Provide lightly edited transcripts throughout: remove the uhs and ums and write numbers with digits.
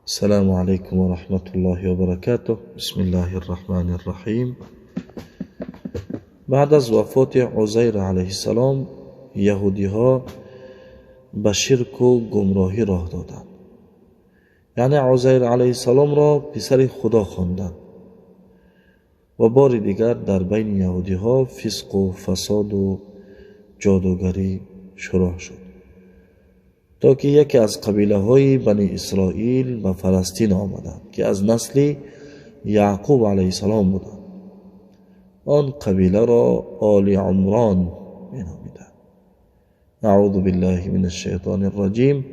السلام عليكم ورحمة الله وبركاته. بسم الله الرحمن الرحیم. بعد از وفات عزیر علیه السلام یهودی ها به شرک و گمراهی راه دادند. یعنی عزیر علیه السلام را پسر خدا خواندند و بار دیگر در بین یهودی ها فسق و فساد و جادوگری شروع شد تا که یکی از قبیله های بنی اسرائیل به فلسطین آمدند که از نسل یعقوب علیه السلام بودند. آن قبیله را آل عمران می نامیدند. اعوذ بالله من الشیطان الرجیم.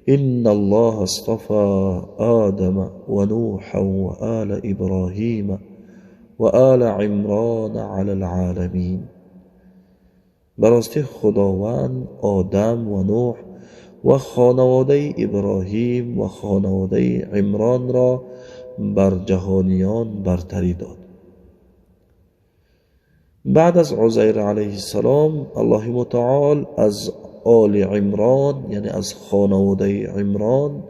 ان الله اصطفى آدم و نوحا و آل ابراهیم و آل عمران علی العالمین. براستی خداوند آدم و نوح و خانواده ابراهیم و خانواده عمران را بر جهانیان برتری داد. بعد از عزیر علیه السلام الله متعال از آل عمران یعنی از خانواده عمران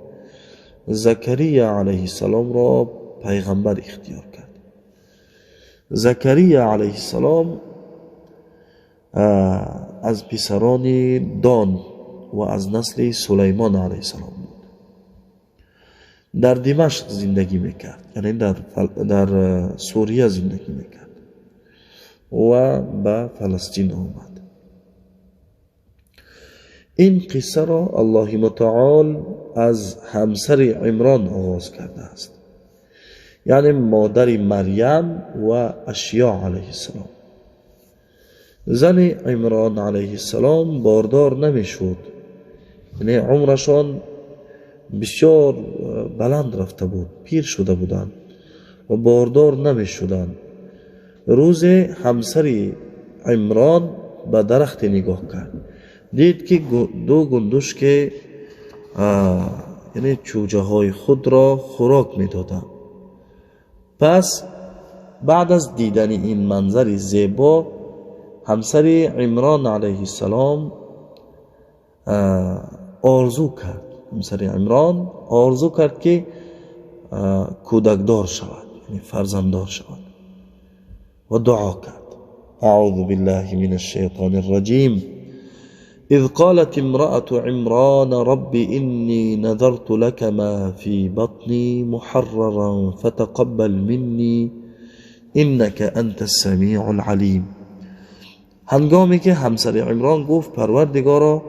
زکریا علیه السلام را پیغمبر اختیار کرد. زکریا علیه السلام از پسران دان و از نسل سلیمان علیه السلام بود. در دمشق زندگی میکرد، یعنی در سوریه زندگی میکرد و به فلسطین آمد. این قصه را الله متعال از همسر عمران آغاز کرده است، یعنی مادر مریم و اشیا علیه السلام. زن عمران علیه السلام باردار نمیشد، یعنی عمرشان بسیار بلند رفته بود، پیر شده بودند و باردار نمیشدند. روز همسر عمران به درخت نگاه کرد، دید که دو گندش که یعنی چوجه های خود را خوراک میدادند. پس بعد از دیدن این منظر زیبا همسر عمران علیه السلام آرزو کرد. همسر عمران آرزو کرد که کودکدار شود، یعنی فرزنددار شود و دعا کرد. اعوذ بالله من الشیطان الرجیم. اذ قالت امرأة عمران رب إني نذرت لك ما في بطني محررا فتقبل مني إنك أنت السميع العليم. هنگامی که همسر عمران گفت پروردگارا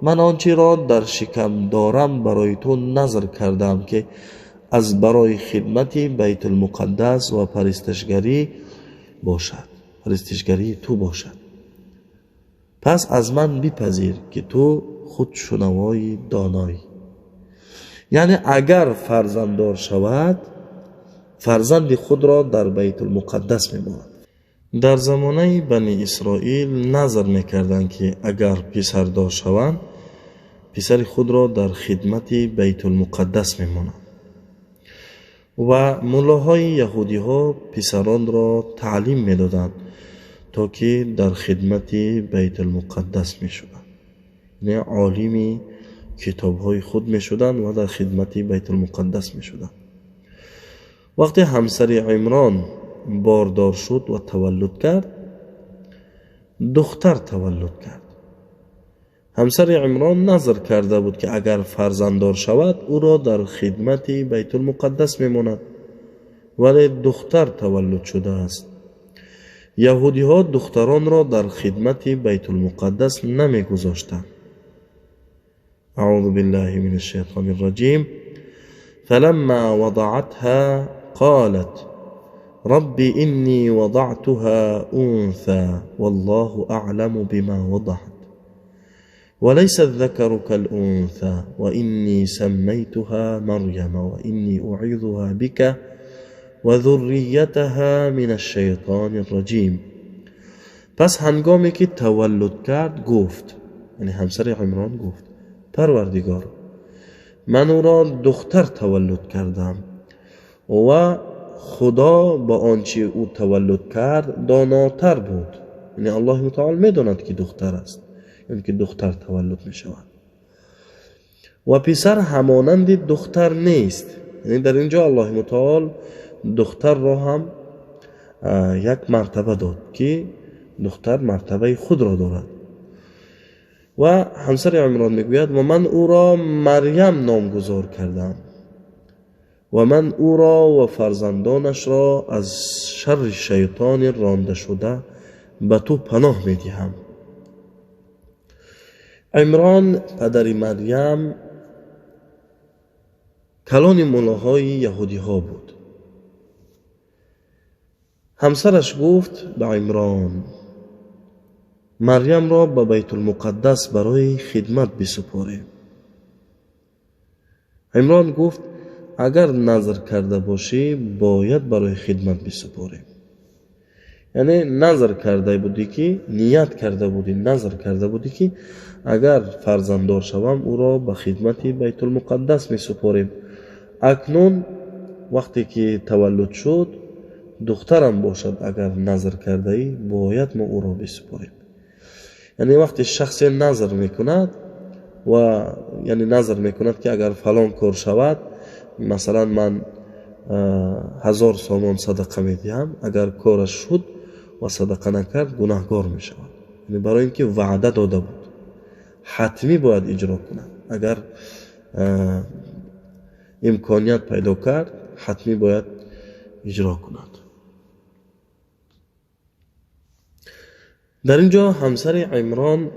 من آنچه را در شکم دارم برای تو نذر کردم که از برای خدمت بیت المقدس و پرستشگری باشد، پرستشگری تو باشد. پس از من بپذیر که تو خود شنوای دانایی. یعنی اگر فرزنددار شود فرزند خود را در بیت المقدس میماند. در زمانه بنی اسرائیل نظر میکردند که اگر پسردار شوند پسر خود را در خدمت بیت المقدس میمانند و ملاهای یهودی ها پسران را تعلیم میدادند تا که در خدمت بیت المقدس میشدند، یعنی عالم کتاب های خود میشدند و در خدمت بیت المقدس میشدند. وقتی همسر عمران باردار شد و تولد کرد، دختر تولد کرد. همسر عمران نظر کرده بود که اگر فرزنددار شود او را در خدمت بیت المقدس میماند، ولی دختر تولد شده است. یهودی ها دختران را در خدمت بیت المقدس نمیگذاشتند. اعوذ بالله من الشیطان الرجیم. فلما وضعتها قالت رب إني وضعتها أنثى والله أعلم بما وضعت وليس الذكر كالأنثى وإني سميتها مريم وإني أعيذها بك وذريتها من الشيطان الرجيم. پس هنگامی که تولد کرد گفت، یعنی همسر عمران گفت پروردگار من او را دختر تولد کردم و خدا با آنچه او تولد کرد داناتر بود. یعنی الله متعال میداند که دختر است، یعنی که دختر تولد می شود. و پسر همانند دختر نیست. یعنی در اینجا الله متعال دختر را هم یک مرتبه داد که دختر مرتبه خود را دارد. و همسر عمران میگوید و من او را مریم نامگذار کردم و من او را و فرزندانش را از شر شیطان رانده شده به تو پناه میدهم. عمران پدر مریم کلان ملاهای یهودی ها بود. همسرش گفت به عمران مریم را به بیت المقدس برای خدمت بسپاریم. عمران گفت اگر نظر کرده باشی باید برای خدمت بسپاریم. یعنی نظر کرده بودی که نیت کرده بودی، نظر کرده بودی که اگر فرزنددار شوم او را به خدمت بیت المقدس میسپاریم. اکنون وقتی که تولد شد دخترم باشد اگر نظر کرده ای باید ما او را بسپاریم. یعنی وقتی شخص نظر میکند و یعنی نظر میکند که اگر فلان کار شود، مثلا من 1000 سامان صدقه میدهم، اگر کارش شد و صدقه نکرد گناهگار میشود. یعنی برای اینکه وعده داده بود حتمی باید اجرا کند. اگر امکانیت پیدا کرد حتمی باید اجرا کند. در اینجا همسر عمران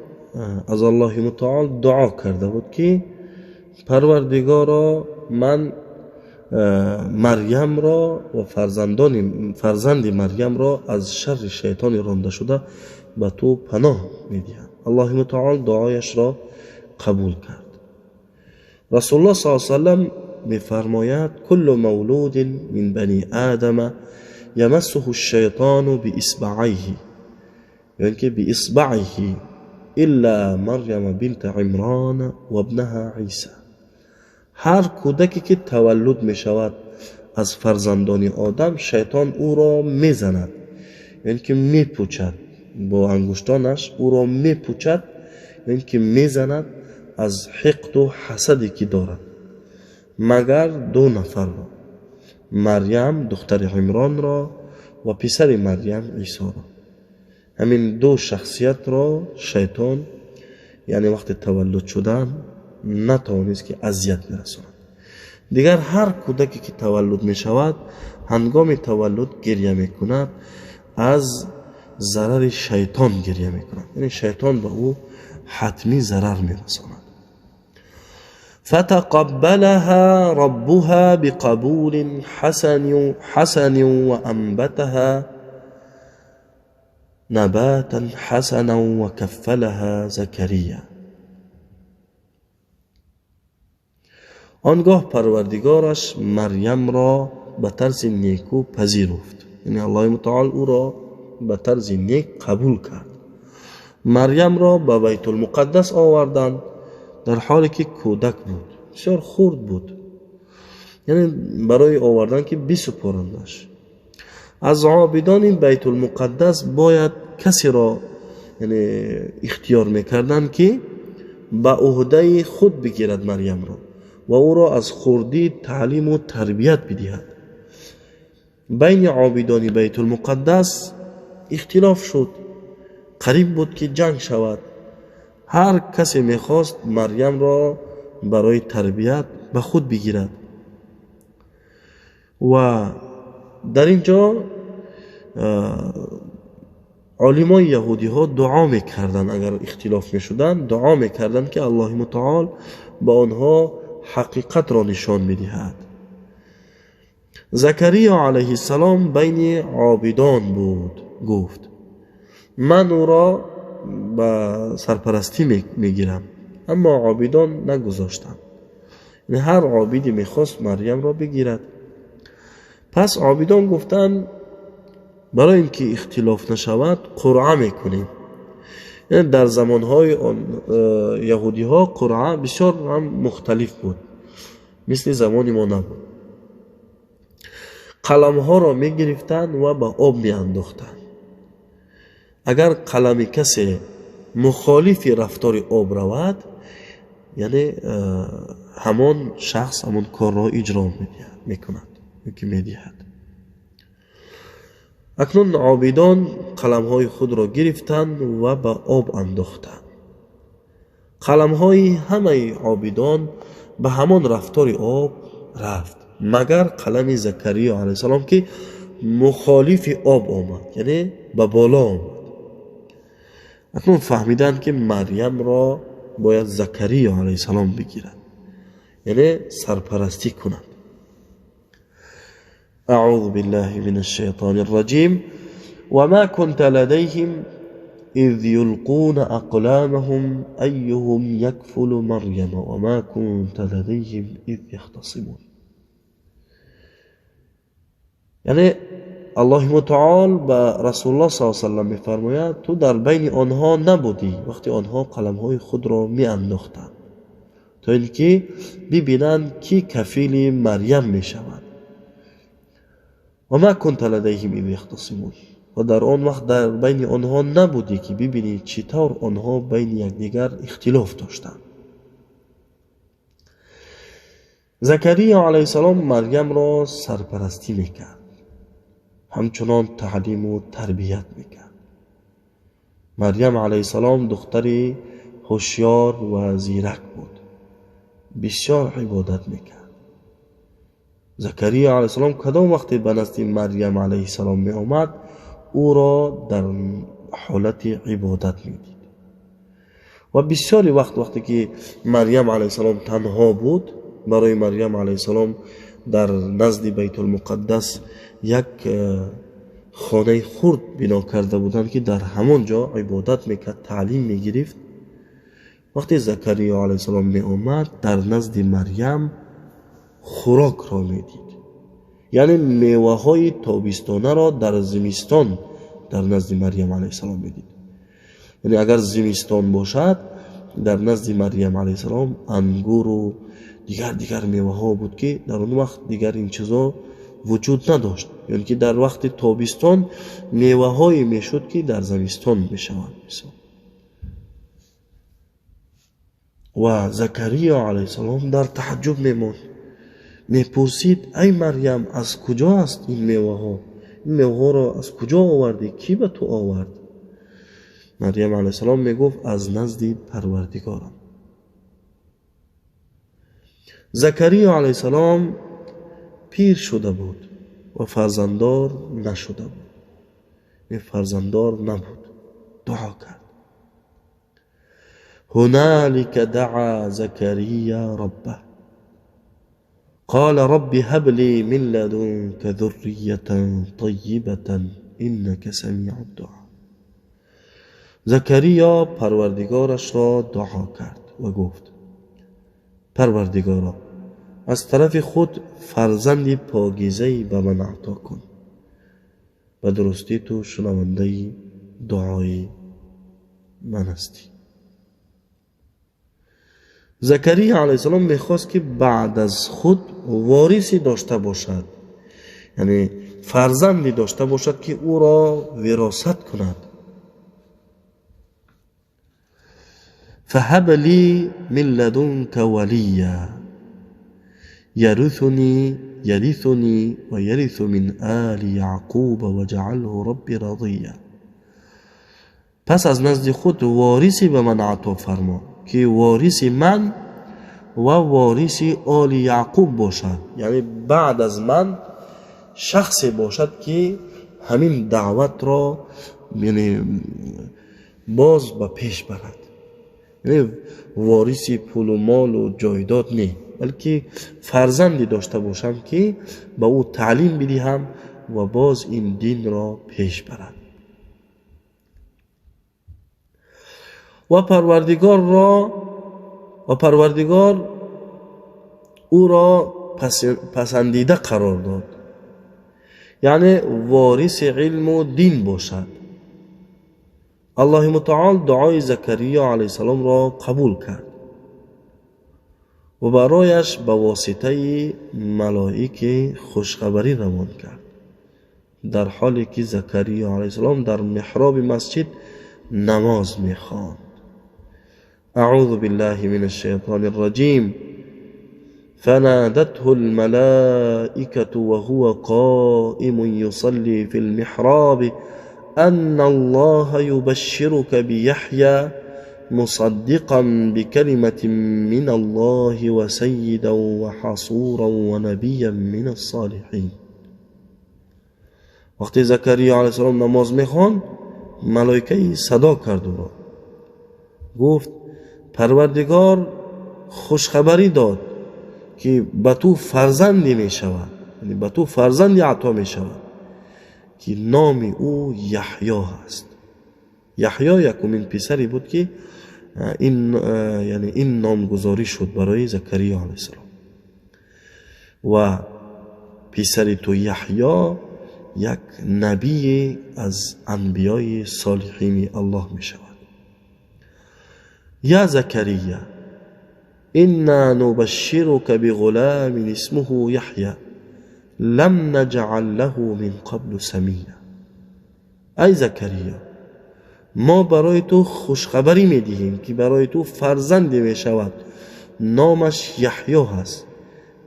از الله متعال دعا کرده بود که پروردگارا من مریم را و فرزند مریم را از شر شیطان رانده شده به تو پناه میدهم. الله متعال دعایش را قبول کرد. رسول الله صلی الله علیه و سلم میفرماید کل مولود من بنی آدم یمسه الشیطان باصبعیه، یعنی که باصبعه الا مریم بنت عمران و ابنها عیسی. هر کودکی که تولد می شود از فرزندان آدم شیطان او را می زند، یعنی که می پوچد با انگشتانش او را می پوچد، یعنی که می زند از حقد و حسدی که دارد، مگر 2 نفر را، مریم دختر عمران را و پسر مریم عیسی را. همین 2 شخصیت را شیطان یعنی وقت تولد شدن نتوانست که اذیت برساند. دیگر هر کودکی که تولد می شود هنگام تولد گریه می کند، از ضرر شیطان گریه می کند، یعنی شیطان به او حتمی ضرر می رساند. فتقبلها ربها بقبول حسن و انبتها نباتا حسنا و کفلها زکریا. آنگاه پروردگارش مریم را به طرز نیکو پذیرفت، یعنی الله متعال او را به طرز نیک قبول کرد. مریم را به بیت المقدس آوردند در حالی که کودک بود، بسیار خرد بود، یعنی برای آوردن که بسپارندش. از عابدان بیت المقدس باید کسی را یعنی اختیار میکردن که به عهده خود بگیرد مریم را و او را از خردی تعلیم و تربیت بدهد. بین عابدان بیت المقدس اختلاف شد، قریب بود که جنگ شود. هر کسی میخواست مریم را برای تربیت به خود بگیرد و در اینجا علمای یهودی ها دعا میکردن، اگر اختلاف میشدن دعا میکردن که الله متعال با آنها حقیقت را نشان میدهد. زکریا علیه السلام بین عابدان بود، گفت من او را به سرپرستی میگیرم، اما عابدان نگذاشتم. یعنی هر عابدی میخواست مریم را بگیرد. پس عابدان گفتند برای اینکه اختلاف نشود قرعه میکنیم. یعنی در زمانهای یهودی ها قرعه بسیار هم مختلف بود، مثل زمان ما نبود. قلم ها را میگرفتند و به آب میانداختند. اگر قلم کسی مخالف رفتار آب رود، یعنی همان شخص همان کار را اجرا میکند که میدهد. اکنون عابدان قلمهای خود را گرفتند و به آب انداختند. قلمهای همه عابدان به همان رفتار آب رفت، مگر قلم زکریا علیه السلام که مخالف آب آمد، یعنی به بالا آمد. اکنون فهمیدند که مریم را باید زکریا علیه السلام بگیرد، یعنی سرپرستی کند. اعوذ بالله من الشیطان الرجیم وما كنت لديهم اذ يلقون اقلامهم ایهم یکفل مریم وما كنت لديهم اذ يختصمون. یعنی الله متعال به رسول الله صلی الله علیه و سلم میفرماید تو در بین آنها نبودی وقتی آنها قلمهای خود را می انداختند تا اینکه ببینند کی کفیل مریم می شود. و ما کنت لدیهم اذ یختصمون، و در آن وقت در بین آنها نبودی که ببینی چطور آنها بین یکدیگر اختلاف داشتند. زکریا علیه السلام مریم را سرپرستی میکرد، همچنان تعلیم و تربیت میکرد. مریم علیه السلام دختری هوشیار و زیرک بود، بسیار عبادت میکرد. زکریا علیه السلام کدام وقتی به نزد مریم علیه السلام می آمد او را در حالت عبادت میدید. و بسیاری وقتی که مریم علیه السلام تنها بود، برای مریم علیه السلام در نزد بیت المقدس یک خانه خرد بنا کرده بودند که در همانجا عبادت میکرد، تعلیم میگرفت. وقتی زکریا علیه السلام می آمد در نزد مریم خوراک را میدید، یعنی میوه های تابستانه را در زمستان در نزد مریم علیه السلام میدید. یعنی اگر زمستان باشد در نزد مریم علیه السلام انگور و دیگر میوه ها بود که در اون وقت دیگر این چیزا وجود نداشت. یعنی که در وقت تابستان میوه های میشد که در زمستان میشوند. و زکریا علیه السلام در تعجب میماند، میپرسید ای مریم از کجا است این میوه ها؟ این میوه ها را از کجا آوردی؟ کی به تو آورد؟ مریم علیه السلام میگفت از نزد پروردگارم. زکریا علیه السلام پیر شده بود و فرزنددار نشده بود، فرزنددار نبود. دعا کرد. هنالک دعا زکریا ربه قال رب هب لي من لدنك ذرية طيبة إنك سميع الدعاء. زکریا پروردگارش را دعا کرد و گفت پروردگارا از طرف خود فرزندی پاکیزه‌ای به من عطا کن، به درستی تو شنونده دعای من هستی. زکریا علیه السلام میخواست که بعد از خود وارثی داشته باشد، یعنی فرزندی داشته باشد که او را وراثت کند. فهب لی من لدنک ولیا یرثنی و یرث من آل یعقوب وجعله ربی رضیا. پس از نزد خود وارثی به من عطا فرما که وارث من و وارث آل یعقوب باشد، یعنی بعد از من شخصی باشد که همین دعوت را یعنی باز به پیش برد. یعنی وارث پول و مال و جایداد نه، بلکه فرزندی داشته باشم که به او تعلیم بدهم و باز این دین را پیش برد. و پروردگار او را پسندیده قرار داد، یعنی وارث علم و دین باشد. الله متعال دعای زکریا علیه السلام را قبول کرد و برایش به واسطه ملائکه خوشخبری روان کرد، در حالی که زکریا علیه السلام در محراب مسجد نماز می‌خواند. اعوذ بالله من الشیطان الرجیم فنادته الملائكة وهو قائم يصلي في المحراب أن الله يبشرك بيحيى مصدقا بكلمة من الله وسيدا وحصورا ونبيا من الصالحين. وقتی زکریا علیه السلام نماز میخوان، ملائکه صدا کرد او را، گفت پروردگار خوشخبری داد که به تو فرزندی می شود، یعنی به تو فرزندی عطا می شود که نام او یحیی است. یحیی یکمین پسری بود که این نامگذاری شد برای زکریا علیه السلام. و پسری تو یحیی یک نبی از انبیای صالحین الله می شود. یا زکریا انا نبشرك بغلام اسمه یحیی لم نجعل له من قبل سمیا. ای زکریا، ما برای تو خوشخبری می دهیم که برای تو فرزندی می شود، نامش یحیی هست.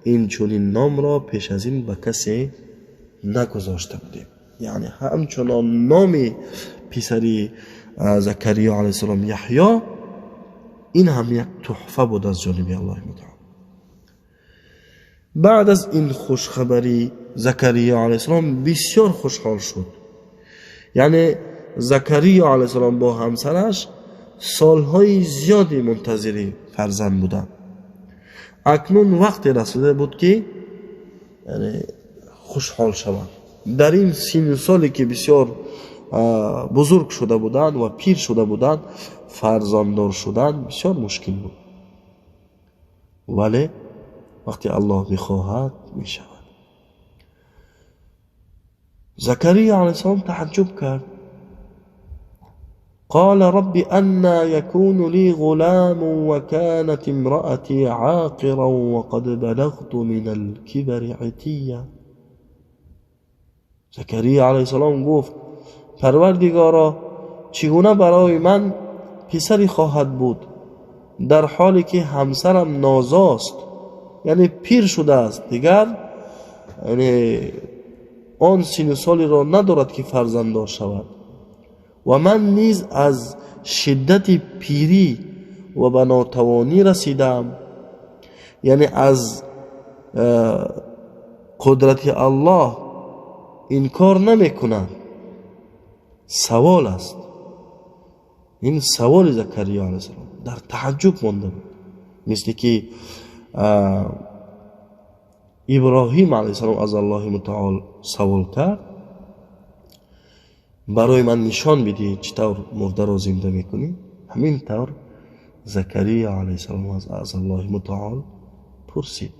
این چنین نام را پیش از این به کسی نگذاشته بودیم. یعنی همچنان نام پسری زکریا علیه السلام یحیی، این هم یک تحفه بود از جانب الله متعال. بعد از این خوشخبری زکریا علیه السلام بسیار خوشحال شد. یعنی زکریا علیه السلام با همسرش سالهای زیادی منتظر فرزند بودند. اکنون وقت رسیده بود که یعنی خوشحال شوند. در این سن سالی که بسیار بزرگ شده بودند و پیر شده بودند، فرزنددار شدن بسیار مشکل بود. ولی وقتی الله بخواهد می شود. زکریا علیه السلام تعجب کرد. قال رب أنا يكون لي غلام وكانت امرأتي عاقرا وقد بلغت من الكبر عتيا. زکریا علیه السلام گفت پروردگارا، چگونه برای من پسری خواهد بود در حالی که همسرم نازاست، یعنی پیر شده است، دیگر یعنی آن سن سالی را ندارد که فرزنددار شود، و من نیز از شدت پیری و به ناتوانی رسیدم. یعنی از قدرت الله انکار نمی کنند. سوال است. این سوال زکریا علیه السلام در تعجب مانده بود. مثل که ابراهیم علیه السلام از الله متعال سوال کرد برای من نشان بدی چطور مرده را زنده میکنی، همین طور زکریا علیه السلام از الله متعال پرسید.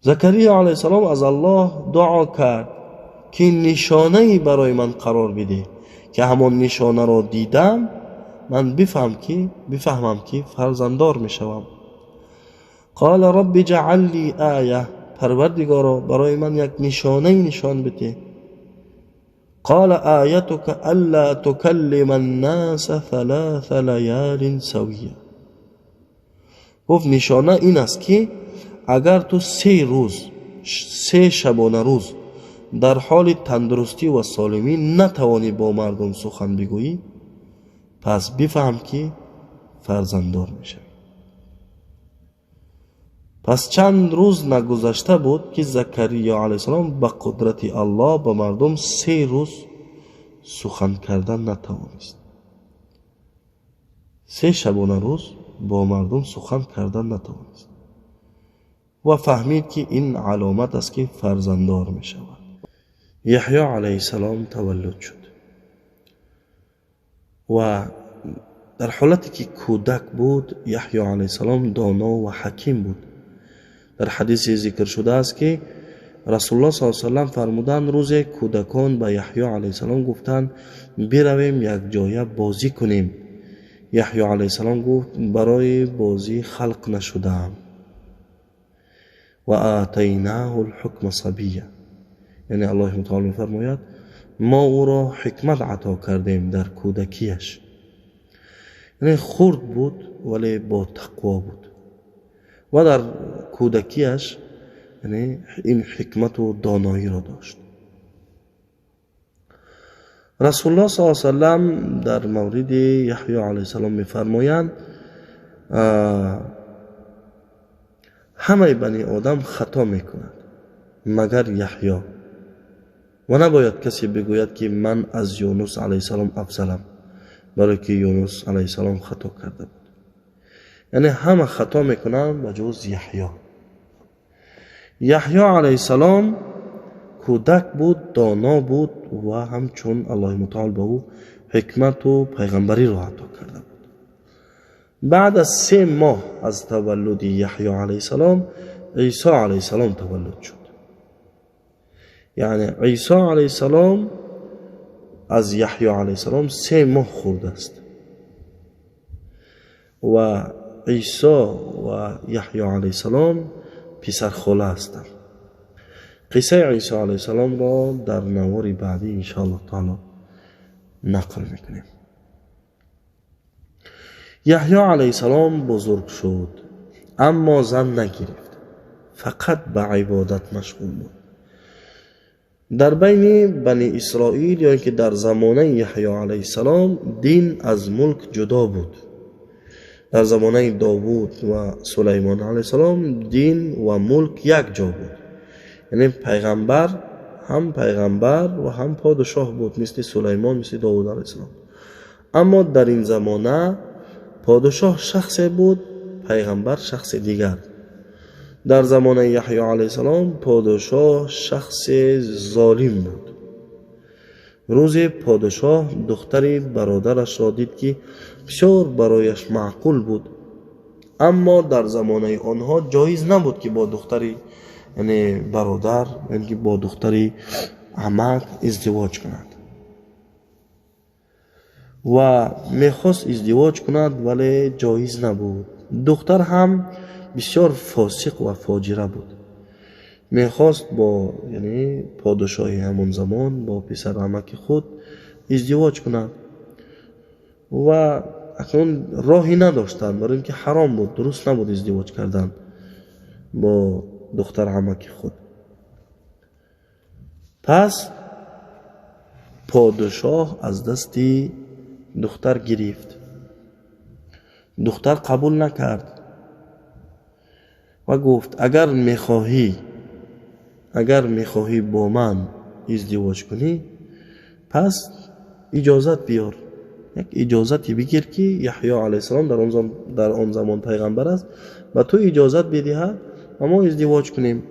زکریا علیه السلام از الله دعا کرد که نشانه برای من قرار بده که همان نشانه را دیدم من بفهمم که فرزنددار میشوم. قال رب اجعل لی آیه، پروردگارا برای من یک نشانه نشان بده. قال آیتک الا تکلم الناس 3 لیال سویه. گفت نشانه این است که اگر تو 3 شبانه روز در حال تندرستی و سالمی نتوانی با مردم سخن بگویی، پس بفهم که فرزنددار میشه. پس چند روز نگذشته بود که زکریا علیه السلام به قدرت الله به مردم 3 روز سخن کردن نتوانست. 3 شبانه روز با مردم سخن کردن نتوانست و فهمید که این علامت است که فرزنددار می شود. یحیی علیه السلام تولد شد و در حالتی که کودک بود، یحیی علیه السلام دانا و حکیم بود. در حدیث ذکر شده است که رسول الله صلی الله علیه و سلم فرمودند روز کودکان به یحیی علیه السلام گفتند برویم یک جای بازی کنیم. یحیی علیه السلام گفت برای بازی خلق نشدم. و آتیناه الحکم صبیه، یعنی الله متعال می‌فرماید ما او را حکمت عطا کردیم در کودکیش. یعنی خرد بود ولی با تقوا بود. و در کودکیش یعنی این حکمت و دانایی را داشت. رسول الله صلی الله علیه و سلم در مورد یحیی علیه السلام می‌فرمایند همه بنی آدم خطا میکنند مگر یحیی، و نباید کسی بگوید که من از یونس علیه السلام افضلم، برای که یونس علیه السلام خطا کرده بود. یعنی همه خطا میکنند بجز یحیی. یحیی علیه السلام کودک بود، دانا بود و همچون الله متعال به او حکمت و پیغمبری را عطا کرده بود. بعد از 3 ماه از تولد یحیی علیه السلام عیسی علیه السلام تولد شد. یعنی عیسی علیه السلام از یحیی علیه السلام 3 ماه خورده است و عیسی و یحیی علیه السلام پسر خاله هستند. قصه عیسی علیه السلام را در نوار بعدی انشاءالله تعالی نقل میکنیم. یحیی علیه السلام بزرگ شد اما زن نگرفت، فقط به عبادت مشغول بود. در بین بنی اسرائیل یعنی که در زمانه یحیی علیه السلام دین از ملک جدا بود. در زمانه داوود و سلیمان علیه السلام دین و ملک یک جا بود. یعنی پیغمبر و هم پادشاه بود، مثل سلیمان، مثل داوود علیه السلام. اما در این زمانه پادشاه شخص بود، پیغمبر شخص دیگر. در زمان یحیی علیه السلام پادشاه شخص ظالم بود. روز پادشاه دختری برادرش را دید که بسیار برایش معقول بود، اما در زمانه آنها جایز نبود که با دختری یعنی برادر یعنی با دختری عمک ازدواج کند و میخواست ازدواج کند ولی جایز نبود. دختر هم بسیار فاسق و فاجره بود. میخواست با یعنی پادشاه همون زمان با پسر عمک خود ازدواج کند و اکنون راهی نداشتند، برای اینکه حرام بود، درست نبود ازدواج کردن با دختر عمک خود. پس پادشاه از دستی دختر گرفت. دختر قبول نکرد و گفت اگر میخواهی با من ازدواج کنی پس اجازت بیار، یک اجازتی بگیر که یحیی علیه السلام در آن زمان پیغمبر است و تو اجازت بدهد اما ازدواج کنیم.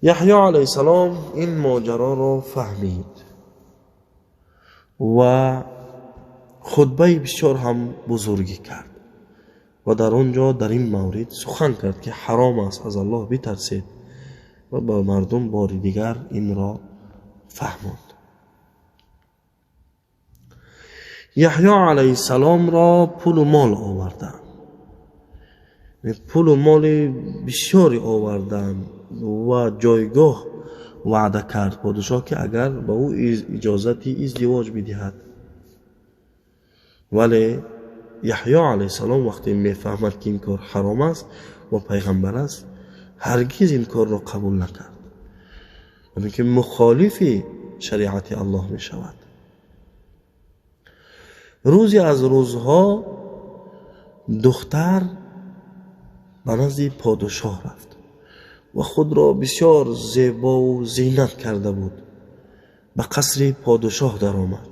یحیی علیه السلام این ماجرا را فهمید و خطبه بسیار هم بزرگی کرد و در آنجا در این مورد سخن کرد که حرام است، از الله بترسید، و با مردم بار دیگر این را فهماند. یحیی علیه السلام را پول و مال آوردند، پول و مال بسیاری آوردند و جایگاه وعده کرد پادشاه که اگر به او اجازتی ازدواج بدهد. ولی یحیی علیه السلام وقتی میفهمد که این کار حرام است و پیغمبر است هرگز این کار را قبول نکرد، یعنی که مخالف شریعت الله می شود. روزی از روزها دختر به نزد پادشاه رفت و خود را بسیار زیبا و زینت کرده بود. به قصر پادشاه در آمد،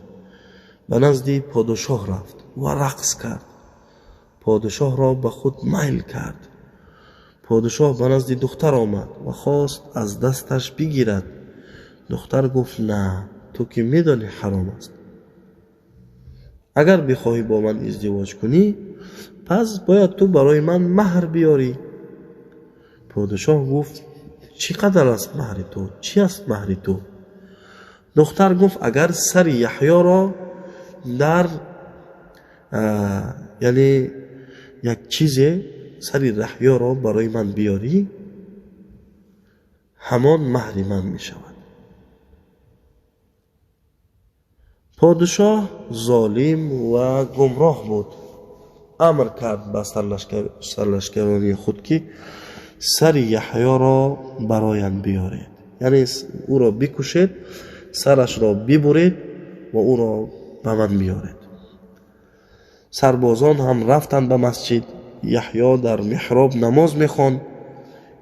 به نزد پادشاه رفت و رقص کرد. پادشاه را به خود میل کرد. پادشاه به نزد دختر آمد و خواست از دستش بگیرد. دختر گفت نه، تو که میدانی حرام است، اگر بخواهی با من ازدواج کنی پس باید تو برای من مهر بیاری. پادشاه گفت چقدر است مهر تو؟ چی است مهر تو؟ دختر گفت اگر سر یحیی را در یعنی یک چیز سر یحیی را برای من بیاری همان مهر من می شود. پادشاه ظالم و گمراه بود، امر کرد به سرلشکرانی خود که سر یحیی را برایم بیارید، یعنی او را بکشید، سرش را ببرید و او را به من بیارید. سربازان هم رفتند به مسجد. یحیی در محراب نماز میخواند.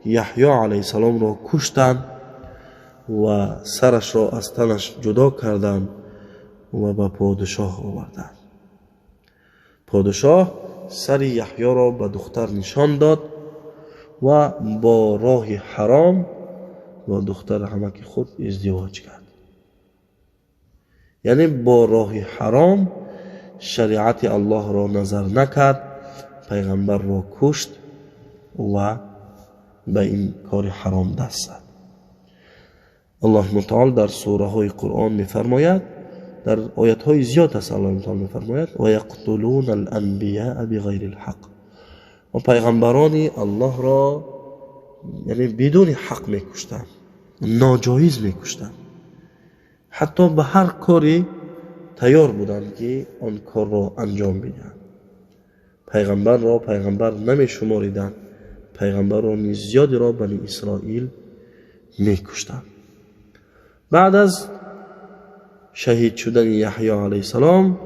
یحیی علیه السلام را کشتند و سرش را از تنش جدا کردند و به پادشاه آوردند. پادشاه سر یحیی را به دختر نشان داد و با راه حرام با دختر عمک خود ازدواج کرد. یعنی با راه حرام شریعت الله را نظر نکرد، پیغمبر را کشت و به این کار حرام دست زد. الله متعال در سوره های قرآن می‌فرماید، در آیات های زیاد است الله متعال می‌فرماید و یقتلون الانبیاء بغیر الحق، و پیغمبران الله را یعنی بدون حق میکشتند، ناجایز میکشتند، حتی به هر کاری تیار بودند که آن کار را انجام بدهند. پیغمبر را پیغمبر نمی شماریدند، پیغمبران زیادی را بنی اسرائیل میکشتند. بعد از شهید شدن یحیی علیه السلام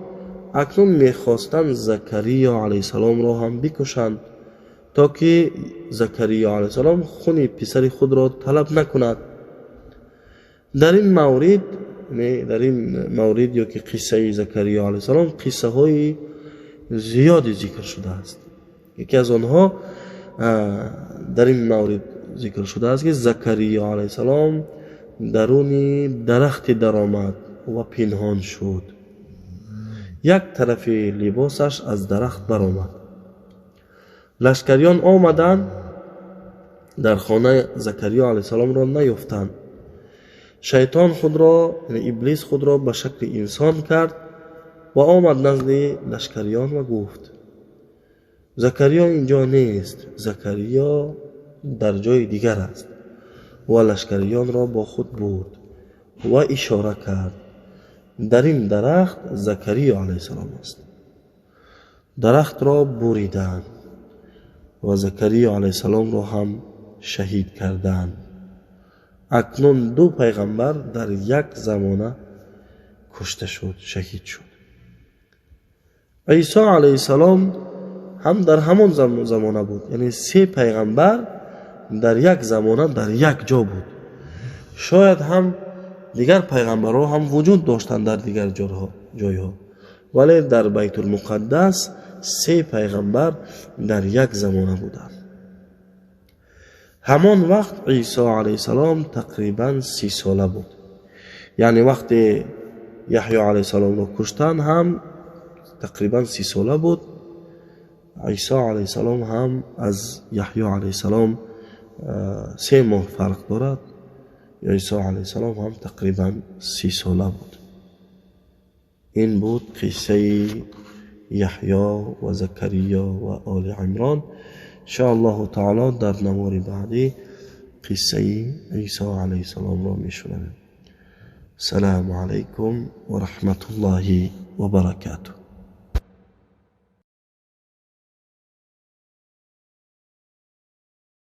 اکنون میخواستند زکریا علیه السلام را هم بکشند تا که زکریا علیه السلام خون پسر خود را طلب نکند. در این مورد یا که قصه زکریا علیه السلام قصه های زیادی ذکر شده است. یکی از آنها در این مورد ذکر شده است که زکریا علیه السلام درون درخت درآمد و پنهان شد. یک طرف لباسش از درخت برآمد. لشکریان آمدند، در خانه زکریا علیه السلام را نیافتند. شیطان خود را، یعنی ابلیس خود را به شکل انسان کرد و آمد نزد لشکریان و گفت زکریا اینجا نیست، زکریا در جای دیگر است. و لشکریان را با خود برد و اشاره کرد در این درخت زکریا علیه السلام است. درخت را بریدند و زکریا علیه السلام را هم شهید کردند. اکنون دو پیغمبر در یک زمانه کشته شد، شهید شد. عیسی علیه السلام هم در همان زمانه بود، یعنی سه پیغمبر در یک زمانه در یک جا بود. شاید هم دیگر پیغمبرها هم وجود داشتند در دیگر جایها، ولی در بیت المقدس سه پیغمبر در یک زمانه بودند. همان وقت عیسی علیه السلام تقریبا 30 ساله بود. یعنی وقتی یحیی علیه السلام را کشتند هم تقریبا 30 ساله بود. عیسی علیه السلام هم از یحیی علیه السلام 3 ماه فرق دارد. عیسی علیه السلام هم تقریبا 30 ساله بود. این بود قصه یحیی و زکریا و آل عمران. انشاءالله تعالی در نوار بعدی قصه عیسی علیه السلام را میشنویم. السلام علیکم و رحمت الله و برکاته.